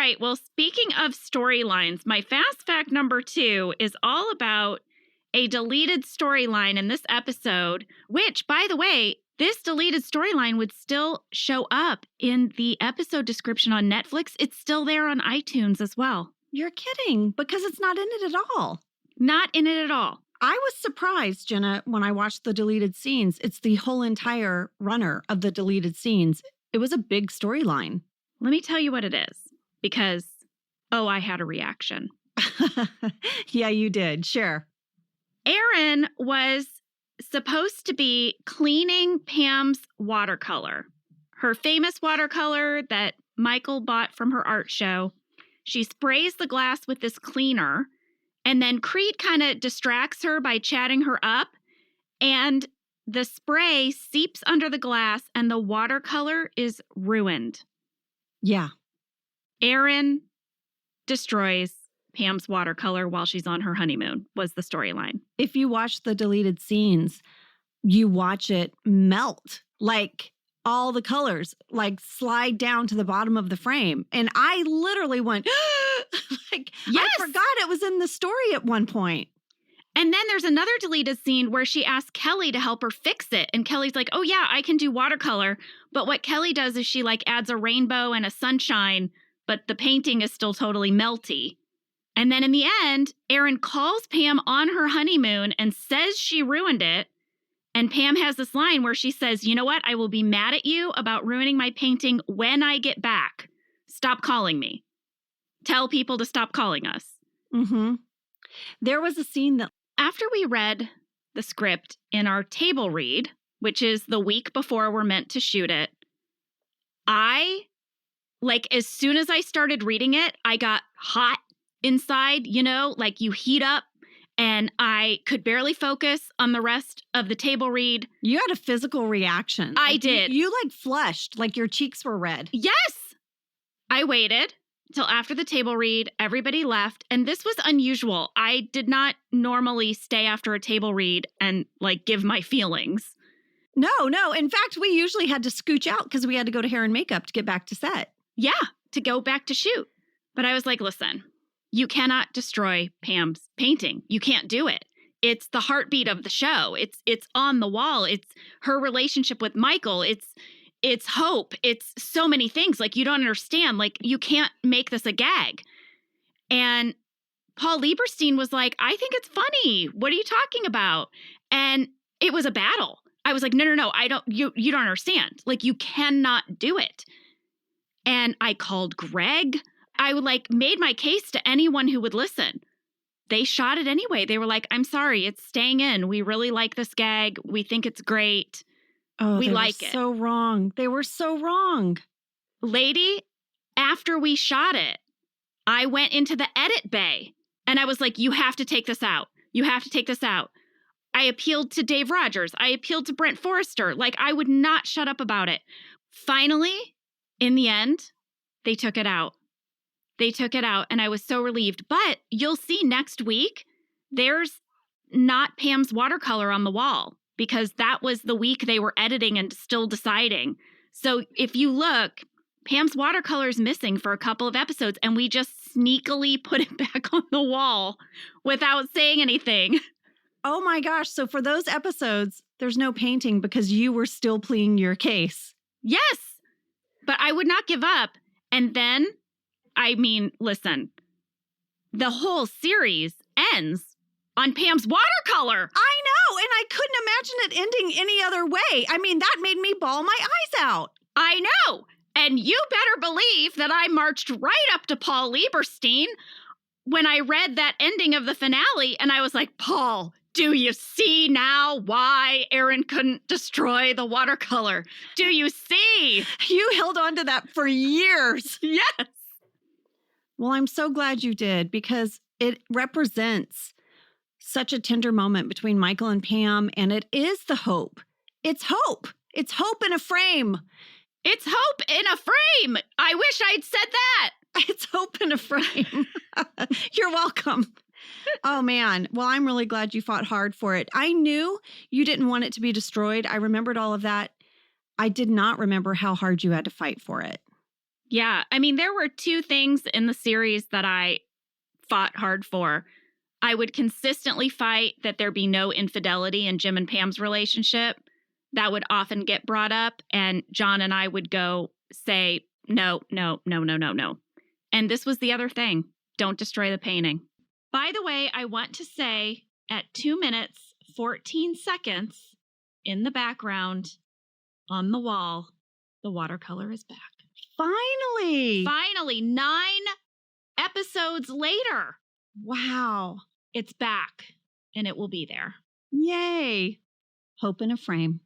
right. Well, speaking of storylines, my fast fact number 2 is all about a deleted storyline in this episode, which, by the way, this deleted storyline would still show up in the episode description on Netflix. It's still there on iTunes as well. You're kidding, because it's not in it at all. Not in it at all. I was surprised, Jenna, when I watched the deleted scenes. It's the whole entire runner of the deleted scenes. It was a big storyline. Let me tell you what it is, because, I had a reaction. Yeah, you did. Sure. Erin was supposed to be cleaning Pam's watercolor, her famous watercolor that Michael bought from her art show. She sprays the glass with this cleaner, and then Creed kind of distracts her by chatting her up, and the spray seeps under the glass, and the watercolor is ruined. Yeah. Erin destroys Pam's watercolor while she's on her honeymoon, was the storyline. If you watch the deleted scenes, you watch it melt, like all the colors, like slide down to the bottom of the frame. And I literally went, like, yes! I forgot it was in the story at one point. And then there's another deleted scene where she asks Kelly to help her fix it. And Kelly's like, oh yeah, I can do watercolor. But what Kelly does is she like adds a rainbow and a sunshine, but the painting is still totally melty. And then in the end, Erin calls Pam on her honeymoon and says she ruined it. And Pam has this line where she says, you know what? I will be mad at you about ruining my painting when I get back. Stop calling me. Tell people to stop calling us. Mm-hmm. There was a scene that... After we read the script in our table read, which is the week before we're meant to shoot it, as soon as I started reading it, I got hot inside, like you heat up, and I could barely focus on the rest of the table read. You had a physical reaction. I did. You flushed, like your cheeks were red. Yes! I waited till after the table read, everybody left, and this was unusual. I did not normally stay after a table read and, give my feelings. No. In fact, we usually had to scooch out because we had to go to hair and makeup to get back to set. Yeah, to go back to shoot. But I was like, listen, you cannot destroy Pam's painting. You can't do it. It's the heartbeat of the show. It's on the wall. It's her relationship with Michael. It's hope. It's so many things. You don't understand. You can't make this a gag. And Paul Lieberstein was like, I think it's funny. What are you talking about? And it was a battle. I was like, no, you don't understand. You cannot do it. And I called Greg. I would made my case to anyone who would listen. They shot it anyway. They were like, I'm sorry, it's staying in. We really like this gag. We think it's great. Oh, we like it. So wrong. They were so wrong. Lady, after we shot it, I went into the edit bay and I was like, you have to take this out. You have to take this out. I appealed to Dave Rogers. I appealed to Brent Forrester. I would not shut up about it. Finally, in the end, they took it out. They took it out and I was so relieved. But you'll see next week, there's not Pam's watercolor on the wall because that was the week they were editing and still deciding. So if you look, Pam's watercolor is missing for a couple of episodes and we just sneakily put it back on the wall without saying anything. Oh my gosh. So for those episodes, there's no painting because you were still pleading your case. Yes, but I would not give up. And then, listen, the whole series ends on Pam's watercolor. I know, and I couldn't imagine it ending any other way. That made me bawl my eyes out. I know, and you better believe that I marched right up to Paul Lieberstein when I read that ending of the finale, and I was like, Paul, do you see now why Erin couldn't destroy the watercolor? Do you see? You held on to that for years. Yes. Well, I'm so glad you did because it represents such a tender moment between Michael and Pam, and it is the hope. It's hope. It's hope in a frame. It's hope in a frame. I wish I'd said that. It's hope in a frame. You're welcome. Oh, man. Well, I'm really glad you fought hard for it. I knew you didn't want it to be destroyed. I remembered all of that. I did not remember how hard you had to fight for it. Yeah. I mean, there were two things in the series that I fought hard for. I would consistently fight that there be no infidelity in Jim and Pam's relationship. That would often get brought up. And John and I would go say, no, no, no, no, no, no. And this was the other thing. Don't destroy the painting. By the way, I want to say at 2 minutes, 14 seconds in the background on the wall, the watercolor is back. Finally. Finally, 9 episodes later. Wow. It's back and it will be there. Yay. Hope in a frame.